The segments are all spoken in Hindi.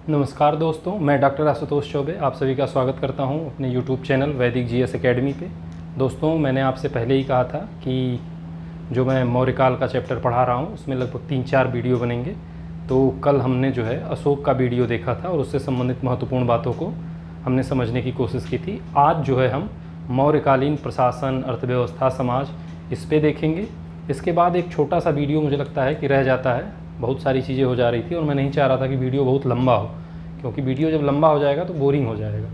नमस्कार दोस्तों, मैं डॉक्टर आशुतोष चौबे आप सभी का स्वागत करता हूं अपने यूट्यूब चैनल वैदिक जीएस एकेडमी पे। दोस्तों, मैंने आपसे पहले ही कहा था कि जो मैं मौर्यकाल का चैप्टर पढ़ा रहा हूं उसमें लगभग 3-4 वीडियो बनेंगे। तो कल हमने जो है अशोक का वीडियो देखा था और उससे संबंधित महत्वपूर्ण बातों को हमने समझने की कोशिश की थी। आज जो है हम मौर्यकालीन प्रशासन, अर्थव्यवस्था, समाज इस पर देखेंगे। इसके बाद एक छोटा सा वीडियो मुझे लगता है कि रह जाता है, बहुत सारी चीज़ें हो जा रही थी और मैं नहीं चाह रहा था कि वीडियो बहुत लंबा हो, क्योंकि वीडियो जब लंबा हो जाएगा तो बोरिंग हो जाएगा।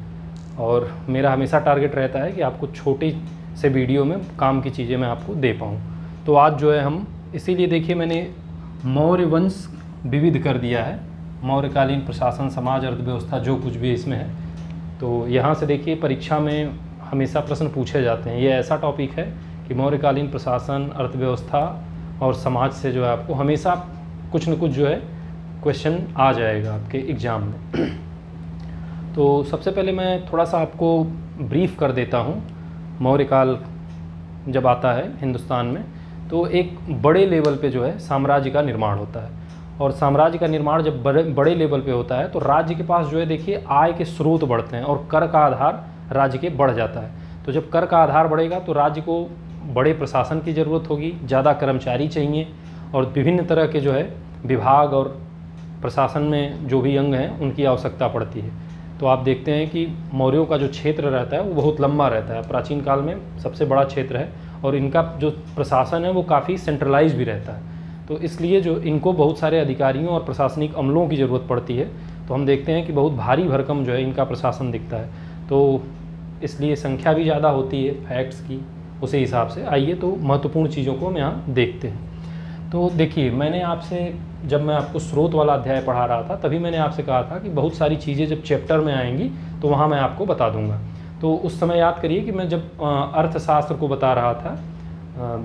और मेरा हमेशा टारगेट रहता है कि आपको छोटे से वीडियो में काम की चीज़ें मैं आपको दे पाऊँ। तो आज जो है हम इसीलिए देखिए मैंने मौर्य वंश विविध कर दिया है, मौर्यकालीन प्रशासन, समाज, अर्थव्यवस्था, जो कुछ भी इसमें है। तो यहाँ से देखिए परीक्षा में हमेशा प्रश्न पूछे जाते हैं। ये ऐसा टॉपिक है कि मौर्यकालीन प्रशासन, अर्थव्यवस्था और समाज से जो है आपको हमेशा कुछ न कुछ जो है क्वेश्चन आ जाएगा आपके एग्ज़ाम में। तो सबसे पहले मैं थोड़ा सा आपको ब्रीफ कर देता हूँ। मौर्यकाल जब आता है हिंदुस्तान में तो एक बड़े लेवल पे जो है साम्राज्य का निर्माण होता है, और साम्राज्य का निर्माण जब बड़े लेवल पे होता है तो राज्य के पास जो है देखिए आय के स्रोत बढ़ते हैं और कर का आधार राज्य के बढ़ जाता है। तो जब कर का आधार बढ़ेगा तो राज्य को बड़े प्रशासन की ज़रूरत होगी, ज़्यादा कर्मचारी चाहिए और विभिन्न तरह के जो है विभाग और प्रशासन में जो भी अंग हैं उनकी आवश्यकता पड़ती है। तो आप देखते हैं कि मौर्यों का जो क्षेत्र रहता है वो बहुत लंबा रहता है, प्राचीन काल में सबसे बड़ा क्षेत्र है और इनका जो प्रशासन है वो काफ़ी सेंट्रलाइज भी रहता है। तो इसलिए जो इनको बहुत सारे अधिकारियों और प्रशासनिक अमलों की ज़रूरत पड़ती है। तो हम देखते हैं कि बहुत भारी भरकम जो है इनका प्रशासन दिखता है, तो इसलिए संख्या भी ज़्यादा होती है फैक्ट्स की, उसी हिसाब से। आइए तो महत्वपूर्ण चीज़ों को हम यहाँ देखते हैं। तो देखिए मैंने आपसे, जब मैं आपको स्रोत वाला अध्याय पढ़ा रहा था तभी मैंने आपसे कहा था कि बहुत सारी चीज़ें जब चैप्टर में आएंगी तो वहाँ मैं आपको बता दूंगा। तो उस समय याद करिए कि मैं जब अर्थशास्त्र को बता रहा था,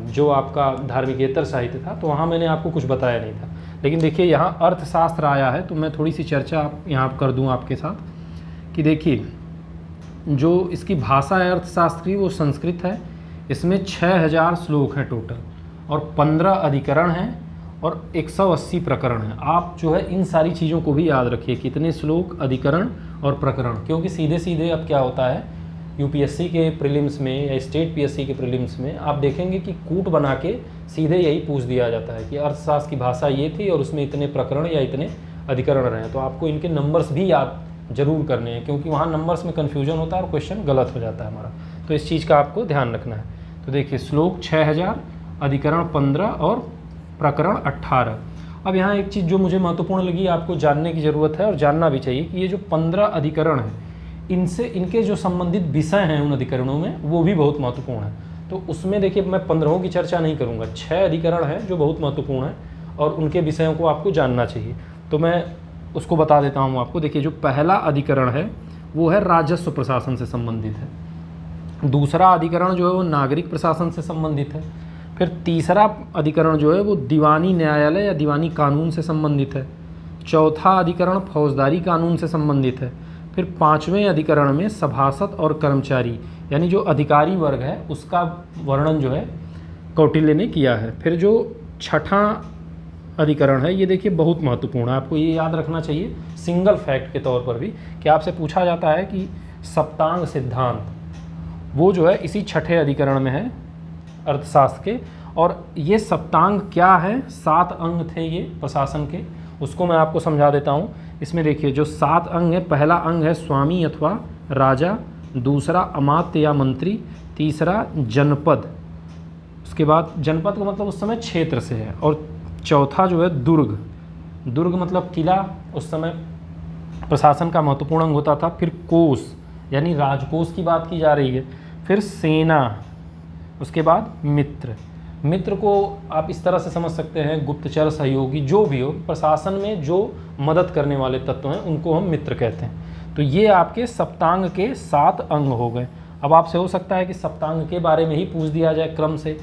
जो आपका धार्मिकेतर साहित्य था, तो वहाँ मैंने आपको कुछ बताया नहीं था। लेकिन देखिए यहाँ अर्थशास्त्र आया है तो मैं थोड़ी सी चर्चा यहाँ कर दूँ आपके साथ कि देखिए जो इसकी भाषा है अर्थशास्त्र की वो संस्कृत है। इसमें 6000 श्लोक हैं टोटल और 15 अधिकरण हैं और 180 प्रकरण हैं। आप जो है इन सारी चीज़ों को भी याद रखिए, कितने श्लोक, अधिकरण और प्रकरण, क्योंकि सीधे सीधे अब क्या होता है यूपीएससी के प्रीलिम्स में या स्टेट पीएससी के प्रीलिम्स में आप देखेंगे कि कूट बना के सीधे यही पूछ दिया जाता है कि अर्थशास्त्र की भाषा ये थी और उसमें इतने प्रकरण या इतने अधिकरण रहे। तो आपको इनके नंबर्स भी याद जरूर करने हैं, क्योंकि वहाँ नंबर्स में कन्फ्यूजन होता है और क्वेश्चन गलत हो जाता है हमारा। तो इस चीज़ का आपको ध्यान रखना है। तो देखिए श्लोक 6000, अधिकरण 15 और प्रकरण 18। अब यहाँ एक चीज़ जो मुझे महत्वपूर्ण लगी आपको जानने की ज़रूरत है और जानना भी चाहिए कि ये जो 15 अधिकरण हैं इनसे इनके जो संबंधित विषय हैं उन अधिकरणों में वो भी बहुत महत्वपूर्ण है। तो उसमें देखिए मैं 15 की चर्चा नहीं करूँगा, 6 अधिकरण हैं जो बहुत महत्वपूर्ण हैं और उनके विषयों को आपको जानना चाहिए। तो मैं उसको बता देता हूँ आपको। देखिए जो पहला अधिकरण है वो है राजस्व प्रशासन से संबंधित है। दूसरा अधिकरण जो है वो नागरिक प्रशासन से संबंधित है। फिर तीसरा अधिकरण जो है वो दीवानी न्यायालय या दीवानी कानून से संबंधित है। चौथा अधिकरण फौजदारी कानून से संबंधित है। फिर 5वें अधिकरण में सभासद और कर्मचारी यानी जो अधिकारी वर्ग है उसका वर्णन जो है कौटिल्य ने किया है। फिर जो छठा अधिकरण है ये देखिए बहुत महत्वपूर्ण है, आपको ये याद रखना चाहिए सिंगल फैक्ट के तौर पर भी कि आपसे पूछा जाता है कि सप्तांग सिद्धांत, वो जो है इसी छठे अधिकरण में है अर्थशास्त्र के। और ये सप्तांग क्या है, 7 अंग थे ये प्रशासन के, उसको मैं आपको समझा देता हूँ। इसमें देखिए जो 7 अंग है, पहला अंग है स्वामी अथवा राजा, दूसरा अमात्य या मंत्री, तीसरा जनपद, उसके बाद जनपद का मतलब उस समय क्षेत्र से है, और चौथा जो है दुर्ग, दुर्ग मतलब किला, उस समय प्रशासन का महत्वपूर्ण अंग होता था। फिर कोष यानी राजकोष की बात की जा रही है। फिर सेना, उसके बाद मित्र, मित्र को आप इस तरह से समझ सकते हैं गुप्तचर, सहयोगी, जो भी हो प्रशासन में जो मदद करने वाले तत्व हैं उनको हम मित्र कहते हैं। तो ये आपके सप्तांग के 7 अंग हो गए। अब आपसे हो सकता है कि सप्तांग के बारे में ही पूछ दिया जाए क्रम से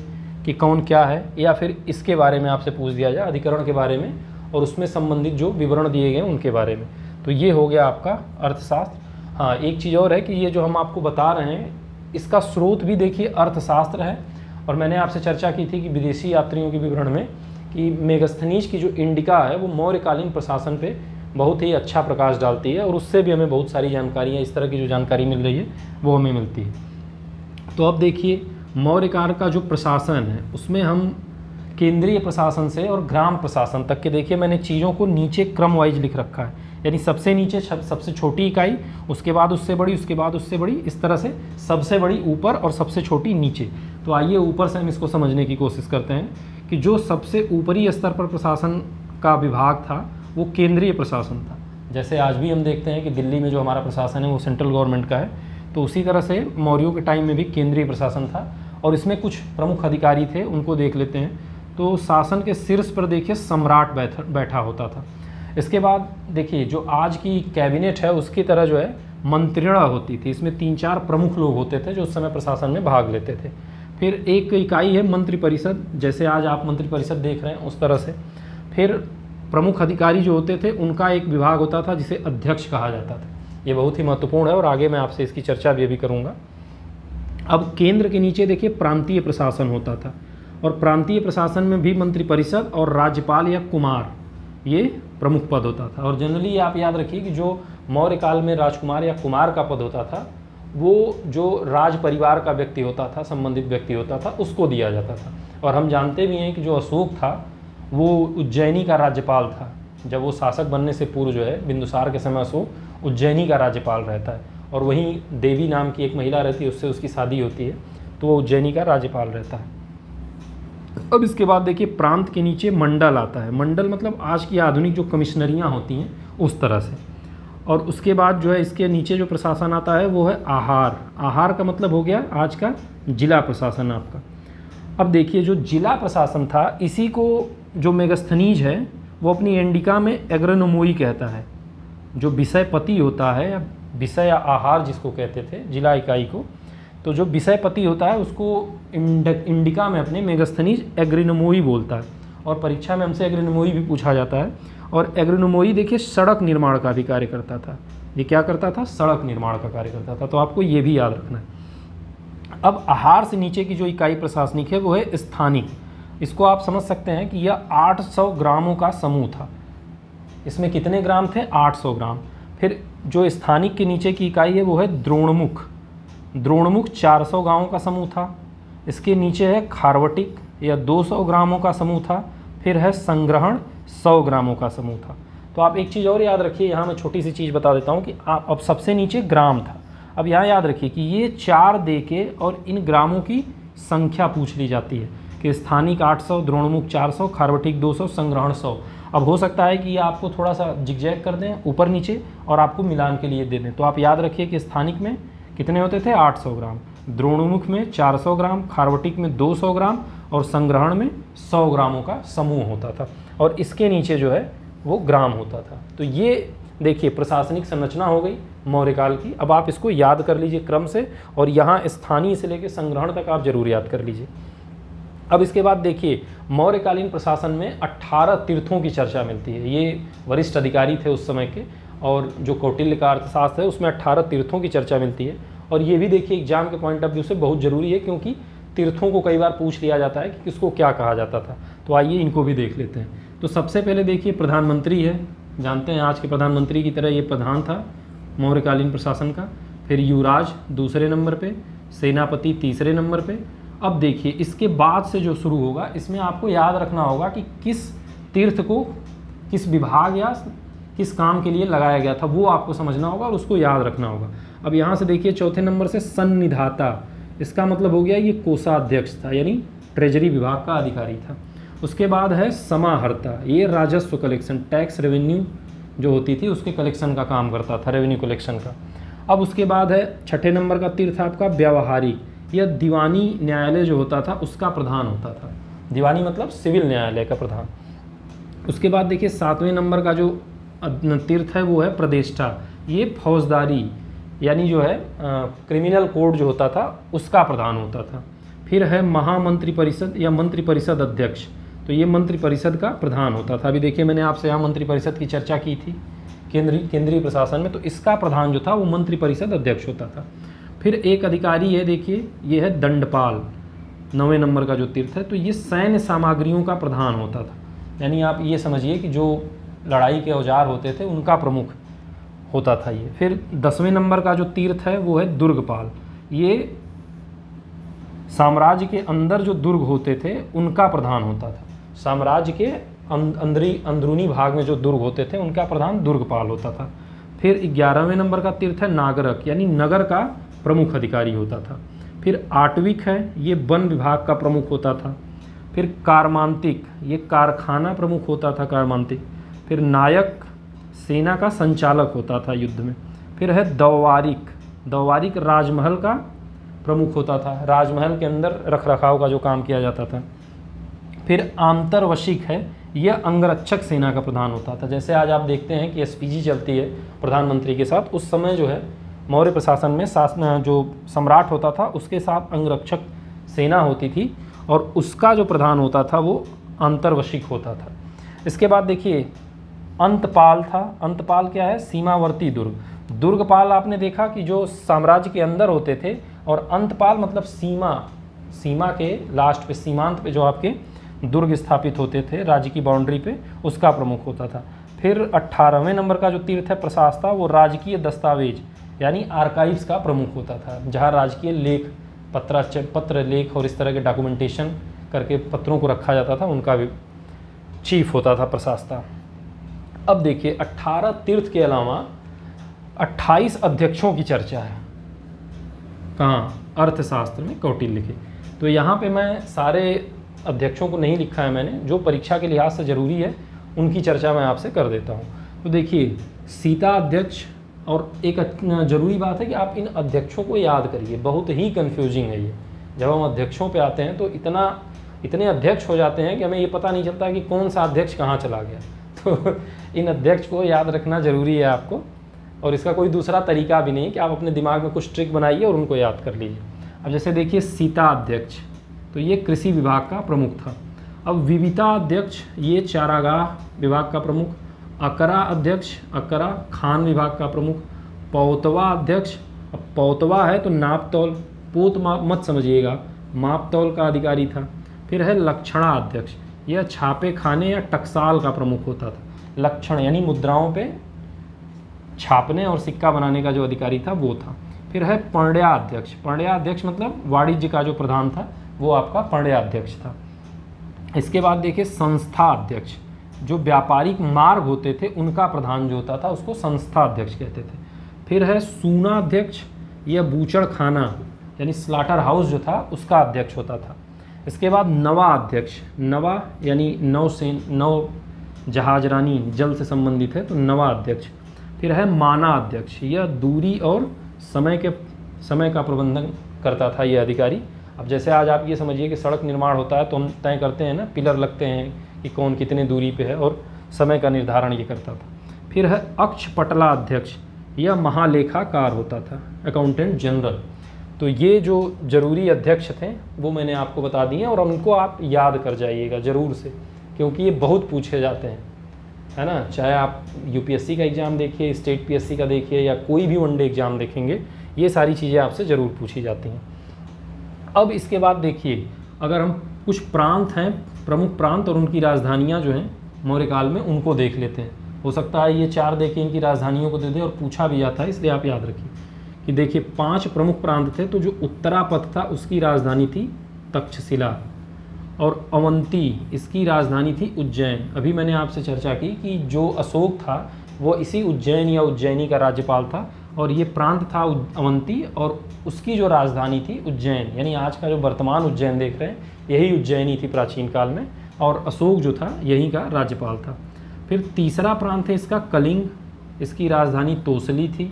कि कौन क्या है, या फिर इसके बारे में आपसे पूछ दिया जाए अधिकरण के बारे में और उसमें संबंधित जो विवरण दिए गए उनके बारे में। तो ये हो गया आपका अर्थशास्त्र। हाँ, एक चीज़ और है कि ये जो हम आपको बता रहे हैं इसका स्रोत भी देखिए अर्थशास्त्र है। और मैंने आपसे चर्चा की थी कि विदेशी यात्रियों के विवरण में कि मेगस्थनीज की जो इंडिका है वो मौर्यकालीन प्रशासन पे बहुत ही अच्छा प्रकाश डालती है और उससे भी हमें बहुत सारी जानकारियाँ, इस तरह की जो जानकारी मिल रही है वो हमें मिलती है। तो अब देखिए मौर्यकाल का जो प्रशासन है उसमें हम केंद्रीय प्रशासन से और ग्राम प्रशासन तक के, देखिए मैंने चीज़ों को नीचे क्रम वाइज लिख रखा है, यानी सबसे नीचे सबसे छोटी इकाई, उसके बाद उससे बड़ी, उसके बाद उससे बड़ी, इस तरह से सबसे बड़ी ऊपर और सबसे छोटी नीचे। तो आइए ऊपर से हम इसको समझने की कोशिश करते हैं कि जो सबसे ऊपरी स्तर पर प्रशासन का विभाग था वो केंद्रीय प्रशासन था। जैसे आज भी हम देखते हैं कि दिल्ली में जो हमारा प्रशासन है वो सेंट्रल गवर्नमेंट का है, तो उसी तरह से मौर्यों के टाइम में भी केंद्रीय प्रशासन था और इसमें कुछ प्रमुख अधिकारी थे, उनको देख लेते हैं। तो शासन के शीर्ष पर देखिए सम्राट बैठा होता था। इसके बाद देखिए जो आज की कैबिनेट है उसकी तरह जो है मंत्रिणा होती थी, इसमें 3-4 प्रमुख लोग होते थे जो उस समय प्रशासन में भाग लेते थे। फिर एक इकाई है मंत्रिपरिषद, जैसे आज आप मंत्रिपरिषद देख रहे हैं उस तरह से। फिर प्रमुख अधिकारी जो होते थे उनका एक विभाग होता था जिसे अध्यक्ष कहा जाता था। ये बहुत ही महत्वपूर्ण है और आगे मैं आपसे इसकी चर्चा भी करूँगा। अब केंद्र के नीचे देखिए प्रांतीय प्रशासन होता था और प्रांतीय प्रशासन में भी मंत्रिपरिषद और राज्यपाल या कुमार ये प्रमुख पद होता था। और जनरली आप याद रखिए कि जो मौर्य काल में राजकुमार या कुमार का पद होता था वो जो राज परिवार का व्यक्ति होता था, संबंधित व्यक्ति होता था, उसको दिया जाता था। और हम जानते भी हैं कि जो अशोक था वो उज्जैनी का राज्यपाल था। जब वो शासक बनने से पूर्व जो है बिंदुसार के समय अशोक उज्जैनी का राज्यपाल रहता है और वहीं देवी नाम की एक महिला रहती है, उससे उसकी शादी होती है, तो वो उज्जैनी का राज्यपाल रहता है। अब इसके बाद देखिए प्रांत के नीचे मंडल आता है। मंडल मतलब आज की आधुनिक जो कमिश्नरियाँ होती हैं उस तरह से। और उसके बाद जो है इसके नीचे जो प्रशासन आता है वो है आहार। आहार का मतलब हो गया आज का जिला प्रशासन आपका। अब देखिए जो जिला प्रशासन था इसी को जो मेगस्थनीज है वो अपनी इंडिका में एग्रोनोमोई कहता है। जो विषयपति होता है या विषय या आहार जिसको कहते थे जिला इकाई को, तो जो विषयपति होता है उसको इंडिका में अपने मेगस्थनीज एग्रोनोमोई बोलता है। और परीक्षा में हमसे एग्रोनोमोई भी पूछा जाता है। और एग्रोनोमोई देखिए सड़क निर्माण का भी कार्य करता था। ये क्या करता था? सड़क निर्माण का कार्य करता था। तो आपको ये भी याद रखना है। अब आहार से नीचे की जो इकाई प्रशासनिक है वो है स्थानिक। इसको आप समझ सकते हैं कि यह 800 ग्रामों का समूह था। इसमें कितने ग्राम थे? 800 ग्राम। फिर जो स्थानिक के नीचे की इकाई है वो है द्रोणमुख। द्रोणमुख 400 गांवों का समूह था। इसके नीचे है खारवटिक या 200 ग्रामों का समूह था। फिर है संग्रहण 100 ग्रामों का समूह था। तो आप एक चीज़ और याद रखिए, यहाँ मैं छोटी सी चीज़ बता देता हूँ कि आप अब सबसे नीचे ग्राम था। अब यहाँ याद रखिए कि ये 4 दे के और इन ग्रामों की संख्या पूछ ली जाती है कि स्थानिक 800, द्रोणमुख 400, खारवटिक 200, संग्रहण 100। अब हो सकता है कि ये आपको थोड़ा सा जिगजैग कर दें ऊपर नीचे और आपको मिलान के लिए दे दें। तो आप याद रखिए कि स्थानिक में कितने होते थे? 800 ग्राम, द्रोणमुख में 400 ग्राम, खारवटिक में 200 ग्राम और संग्रहण में 100 ग्रामों का समूह होता था। और इसके नीचे जो है वो ग्राम होता था। तो ये देखिए प्रशासनिक संरचना हो गई मौर्यकाल की। अब आप इसको याद कर लीजिए क्रम से, और यहाँ स्थानीय से लेकर संग्रहण तक आप जरूर याद कर लीजिए। अब इसके बाद देखिए मौर्यकालीन प्रशासन में 18 तीर्थों की चर्चा मिलती है। ये वरिष्ठ अधिकारी थे उस समय के, और जो कौटिल्य का अर्थशास्त्र है उसमें 18 तीर्थों की चर्चा मिलती है। और ये भी देखिए एग्जाम के पॉइंट ऑफ व्यू से बहुत ज़रूरी है, क्योंकि तीर्थों को कई बार पूछ लिया जाता है कि किसको क्या कहा जाता था। तो आइए इनको भी देख लेते हैं। तो सबसे पहले देखिए प्रधानमंत्री है। जानते हैं आज के प्रधानमंत्री की तरह ये प्रधान था मौर्यकालीन प्रशासन का। फिर युवराज दूसरे नंबर पे, सेनापति तीसरे नंबर पे। अब देखिए इसके बाद से जो शुरू होगा इसमें आपको याद रखना होगा कि किस तीर्थ को किस विभाग या किस काम के लिए लगाया गया था, वो आपको समझना होगा और उसको याद रखना होगा। अब यहाँ से देखिए चौथे नंबर से सन्निधाता, इसका मतलब हो गया ये कोषाध्यक्ष था, यानी ट्रेजरी विभाग का अधिकारी था। उसके बाद है समाहर्ता, ये राजस्व कलेक्शन, टैक्स रेवेन्यू जो होती थी उसके कलेक्शन का काम करता था, रेवेन्यू कलेक्शन का। अब उसके बाद है छठे नंबर का तीर्थ आपका व्यावहारिक, यह दीवानी न्यायालय जो होता था उसका प्रधान होता था। दीवानी मतलब सिविल न्यायालय का प्रधान। उसके बाद देखिए 7वें नंबर का जो तीर्थ है वो है प्रतिष्ठा, ये फौजदारी यानी जो है क्रिमिनल कोड जो होता था उसका प्रधान होता था। फिर है महामंत्री परिषद या मंत्री परिषद अध्यक्ष, तो ये मंत्री परिषद का प्रधान होता था। अभी देखिए मैंने आपसे यहाँ मंत्री परिषद की चर्चा की थी केंद्रीय प्रशासन में, तो इसका प्रधान जो था वो मंत्री परिषद अध्यक्ष होता था। फिर एक अधिकारी है देखिए, ये है दंडपाल, 9वें नंबर का जो तीर्थ है, तो ये सैन्य सामग्रियों का प्रधान होता था। यानी आप ये समझिए कि जो लड़ाई के औजार होते थे उनका प्रमुख होता था ये। फिर 10वें नंबर का जो तीर्थ है वो है दुर्गपाल। ये साम्राज्य के अंदर जो दुर्ग होते थे उनका प्रधान होता था। साम्राज्य के अंदरूनी भाग में जो दुर्ग होते थे उनका प्रधान दुर्गपाल होता था। फिर 11वें नंबर का तीर्थ है नागरक, यानी नगर का प्रमुख अधिकारी होता था। फिर आटविक है, ये वन विभाग का प्रमुख होता था। फिर कारमांतिक, ये कारखाना प्रमुख होता था कारमांतिक। फिर नायक, सेना का संचालक होता था युद्ध में। फिर है दौवारिक, दौवारिक राजमहल का प्रमुख होता था, राजमहल के अंदर रखरखाव का जो काम किया जाता था। फिर आंतरवशिक है, यह अंगरक्षक सेना का प्रधान होता था। जैसे आज आप देखते हैं कि एसपीजी चलती है प्रधानमंत्री के साथ, उस समय जो है मौर्य प्रशासन में जो सम्राट होता था उसके साथ अंगरक्षक सेना होती थी और उसका जो प्रधान होता था वो अंतर्वशिक होता था। इसके बाद देखिए अंतपाल था। अंतपाल क्या है? सीमावर्ती दुर्ग। दुर्गपाल आपने देखा कि जो साम्राज्य के अंदर होते थे, और अंतपाल मतलब सीमा के लास्ट पे, सीमांत पे जो आपके दुर्ग स्थापित होते थे राज्य की बाउंड्री पे, उसका प्रमुख होता था। फिर 18वें नंबर का जो तीर्थ है प्रशासता, वो राजकीय दस्तावेज यानी आर्काइव्स का प्रमुख होता था, जहाँ राजकीय लेख, पत्र लेख और इस तरह के डॉक्यूमेंटेशन करके पत्रों को रखा जाता था, उनका भी चीफ होता था प्रशासता। अब देखिए 18 तीर्थ के अलावा 28 अध्यक्षों की चर्चा है। कहाँ? अर्थशास्त्र में कौटिल्य के। तो यहाँ पे मैं सारे अध्यक्षों को नहीं लिखा है मैंने, जो परीक्षा के लिहाज से ज़रूरी है उनकी चर्चा मैं आपसे कर देता हूँ। तो देखिए सीता अध्यक्ष, और एक ज़रूरी बात है कि आप इन अध्यक्षों को याद करिए, बहुत ही कन्फ्यूजिंग है ये। जब हम अध्यक्षों पे आते हैं तो इतने अध्यक्ष हो जाते हैं कि हमें ये पता नहीं चलता कि कौन सा अध्यक्ष कहाँ चला गया। तो इन अध्यक्ष को याद रखना ज़रूरी है आपको, और इसका कोई दूसरा तरीका भी नहीं कि आप अपने दिमाग में कुछ ट्रिक बनाइए और उनको याद कर लीजिए। अब जैसे देखिए सीता अध्यक्ष, तो ये कृषि विभाग का प्रमुख था। अब विविता अध्यक्ष, ये चारागाह विभाग का प्रमुख। अकरा अध्यक्ष, अकरा खान विभाग का प्रमुख। पौतवा अध्यक्ष, अब पौतवा है तो नाप तौल, पोत मत समझिएगा, माप तौल का अधिकारी था। फिर है लक्षणा अध्यक्ष, यह छापे खाने या टकसाल का प्रमुख होता था। लक्षण यानी मुद्राओं पे छापने और सिक्का बनाने का जो अधिकारी था वो था। फिर है पर्ण्या अध्यक्ष, पर्ण्या अध्यक्ष मतलब वाणिज्य का जो प्रधान था वो आपका पर्ण्या अध्यक्ष था। इसके बाद देखिए संस्था अध्यक्ष, जो व्यापारिक मार्ग होते थे उनका प्रधान जो होता था उसको संस्था अध्यक्ष कहते थे। फिर है सूना अध्यक्ष, यह बूचड़ खाना यानी स्लाटर हाउस जो था उसका अध्यक्ष होता था। इसके बाद नवा अध्यक्ष, नवा यानी नौ जहाजरानी, जल से संबंधित है तो नवा अध्यक्ष। फिर है माना अध्यक्ष, यह दूरी और समय का प्रबंधन करता था ये अधिकारी। अब जैसे आज आप ये समझिए कि सड़क निर्माण होता है तो हम तय करते हैं ना, पिलर लगते हैं कि कौन कितने दूरी पे है, और समय का निर्धारण ये करता था। फिर है अक्षपटला अध्यक्ष, यह महालेखाकार होता था, अकाउंटेंट जनरल। तो ये जो जरूरी अध्यक्ष थे वो मैंने आपको बता दिए, और उनको आप याद कर जाइएगा ज़रूर से, क्योंकि ये बहुत पूछे जाते हैं, है ना। चाहे आप यूपीएससी का एग्ज़ाम देखिए, स्टेट पीएससी का देखिए, या कोई भी वनडे एग्ज़ाम देखेंगे, ये सारी चीज़ें आपसे ज़रूर पूछी जाती हैं। अब इसके बाद देखिए, अगर हम कुछ प्रांत हैं, प्रमुख प्रांत और उनकी राजधानियाँ जो हैं मौर्य काल में, उनको देख लेते हैं। हो सकता है ये 4 देखें, इनकी राजधानियों को दे दें, और पूछा भी जाता है, इसलिए आप याद रखिए कि देखिए 5 प्रमुख प्रांत थे। तो जो उत्तरापथ था उसकी राजधानी थी तक्षशिला, और अवंती इसकी राजधानी थी उज्जैन। अभी मैंने आपसे चर्चा की कि जो अशोक था वो इसी उज्जैन या उज्जैनी का राज्यपाल था, और ये प्रांत था अवंती, और उसकी जो राजधानी थी उज्जैन, यानी आज का जो वर्तमान उज्जैन देख रहे हैं यही उज्जैनी थी प्राचीन काल में, और अशोक जो था यहीं का राज्यपाल था। फिर तीसरा प्रांत है इसका कलिंग, इसकी राजधानी तोसली थी।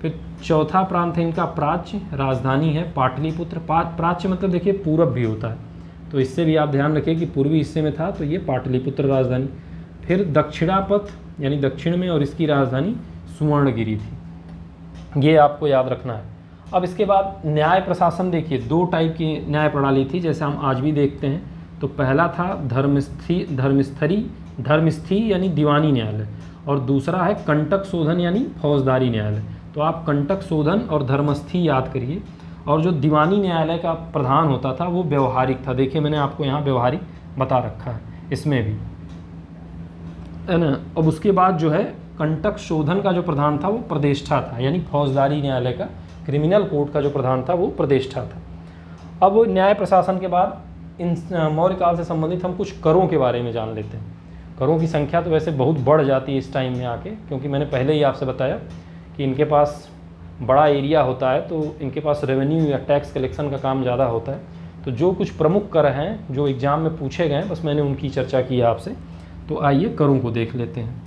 फिर चौथा प्रांत है इनका प्राच्य, राजधानी है पाटलिपुत्र। प्राच्य मतलब देखिए पूरब भी होता है, तो इससे भी आप ध्यान रखिए कि पूर्वी हिस्से में था तो ये पाटलिपुत्र राजधानी। फिर दक्षिणापथ यानी दक्षिण में, और इसकी राजधानी सुवर्णगिरी थी। ये आपको याद रखना है। अब इसके बाद न्याय प्रशासन देखिए, 2 टाइप की न्याय प्रणाली थी, जैसे हम आज भी देखते हैं। तो पहला था धर्मस्थी यानी दीवानी न्यायालय, और दूसरा है कंटक शोधन यानी फौजदारी न्यायालय। तो आप कंटक शोधन और धर्मस्थी याद करिए। और जो दीवानी न्यायालय का प्रधान होता था वो व्यवहारिक था। देखिए मैंने आपको यहाँ व्यवहारिक बता रखा है इसमें भी। है ना। अब उसके बाद जो है कंटक शोधन का जो प्रधान था वो प्रतिष्ठा था, यानी फौजदारी न्यायालय का, क्रिमिनल कोर्ट का जो प्रधान था वो प्रतिष्ठा था। अब न्याय प्रशासन के बाद इन मौर्य काल से संबंधित हम कुछ करों के बारे में जान लेते हैं। करों की संख्या तो वैसे बहुत बढ़ जाती है इस टाइम में आके, क्योंकि मैंने पहले ही आपसे बताया कि इनके पास बड़ा एरिया होता है, तो इनके पास रेवेन्यू या टैक्स कलेक्शन का काम ज़्यादा होता है। तो जो कुछ प्रमुख कर हैं जो एग्ज़ाम में पूछे गए हैं, बस मैंने उनकी चर्चा की है आपसे। तो आइए करों को देख लेते हैं।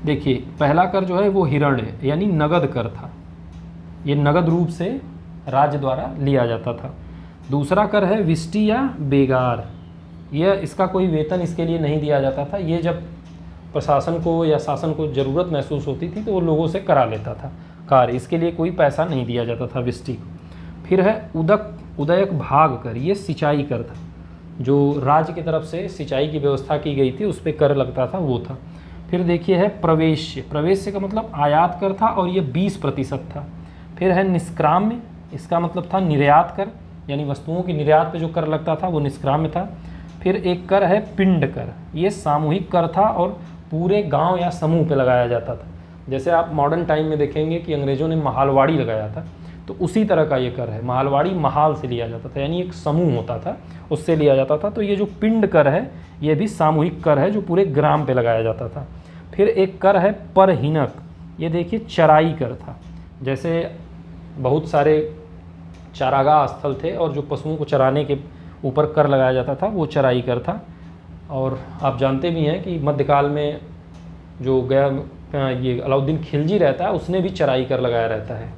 देखिए, पहला कर जो है वो हिरण्य यानी नगद कर था। ये नगद रूप से राज्य द्वारा लिया जाता था। दूसरा कर है विष्टि या बेगार। यह इसका कोई वेतन इसके लिए नहीं दिया जाता था। ये जब प्रशासन को या शासन को ज़रूरत महसूस होती थी तो वो लोगों से करा लेता था कार्य, इसके लिए कोई पैसा नहीं दिया जाता था विष्टि को। फिर है उदयक भाग कर, ये सिंचाई कर था। जो राज्य की तरफ से सिंचाई की व्यवस्था की गई थी उस पर कर लगता था, वो था। फिर देखिए है प्रवेश्य। प्रवेश्य का मतलब आयात कर था और ये 20% था। फिर है निष्क्राम्य, इसका मतलब था निर्यात कर, यानी वस्तुओं की निर्यात पे जो कर लगता था वो निष्क्राम्य था। फिर एक कर है पिंड कर, ये सामूहिक कर था और पूरे गांव या समूह पे लगाया जाता था। जैसे आप मॉडर्न टाइम में देखेंगे कि अंग्रेज़ों ने महालवाड़ी लगाया था, तो उसी तरह का ये कर है। महालवाड़ी महाल से लिया जाता था, यानी एक समूह होता था उससे लिया जाता था। तो ये जो पिंड कर है ये भी सामूहिक कर है जो पूरे ग्राम पे लगाया जाता था। फिर एक कर है परहीनक, ये देखिए चराई कर था। जैसे बहुत सारे चारागाह स्थल थे और जो पशुओं को चराने के ऊपर कर लगाया जाता था वो चराई कर था। और आप जानते भी हैं कि मध्यकाल में जो गया ये अलाउद्दीन खिलजी रहता है उसने भी चराई कर लगाया रहता है,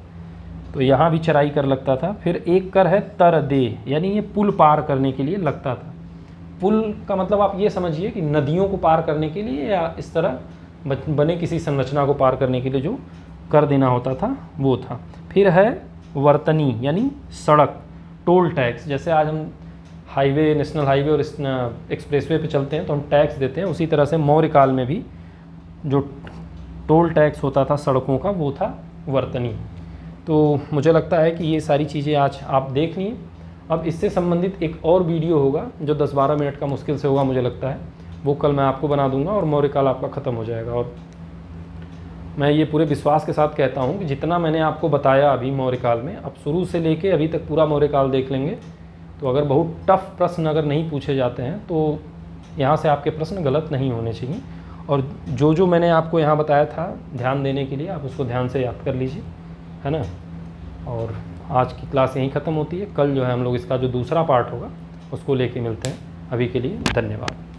तो यहाँ भी चराई कर लगता था। फिर एक कर है तर दे, यानी ये पुल पार करने के लिए लगता था। पुल का मतलब आप ये समझिए कि नदियों को पार करने के लिए या इस तरह बने किसी संरचना को पार करने के लिए जो कर देना होता था वो था। फिर है वर्तनी, यानी सड़क, टोल टैक्स। जैसे आज हम हाईवे, नेशनल हाईवे और एक्सप्रेसवे पे चलते हैं तो हम टैक्स देते हैं, उसी तरह से मौर्य काल में भी जो टोल टैक्स होता था सड़कों का वो था वर्तनी। तो मुझे लगता है कि ये सारी चीज़ें आज आप देख लिए। अब इससे संबंधित एक और वीडियो होगा जो 10-12 मिनट का मुश्किल से होगा मुझे लगता है, वो कल मैं आपको बना दूंगा और मौर्य काल आपका ख़त्म हो जाएगा। और मैं ये पूरे विश्वास के साथ कहता हूँ कि जितना मैंने आपको बताया अभी मौर्य काल में, अब शुरू से लेके अभी तक पूरा मौर्य काल देख लेंगे तो अगर बहुत टफ प्रश्न अगर नहीं पूछे जाते हैं तो यहाँ से आपके प्रश्न गलत नहीं होने चाहिए। और जो जो मैंने आपको यहाँ बताया था ध्यान देने के लिए, आप उसको ध्यान से याद कर लीजिए, है ना। और आज की क्लास यहीं ख़त्म होती है। कल जो है हम लोग इसका जो दूसरा पार्ट होगा उसको लेके मिलते हैं। अभी के लिए धन्यवाद।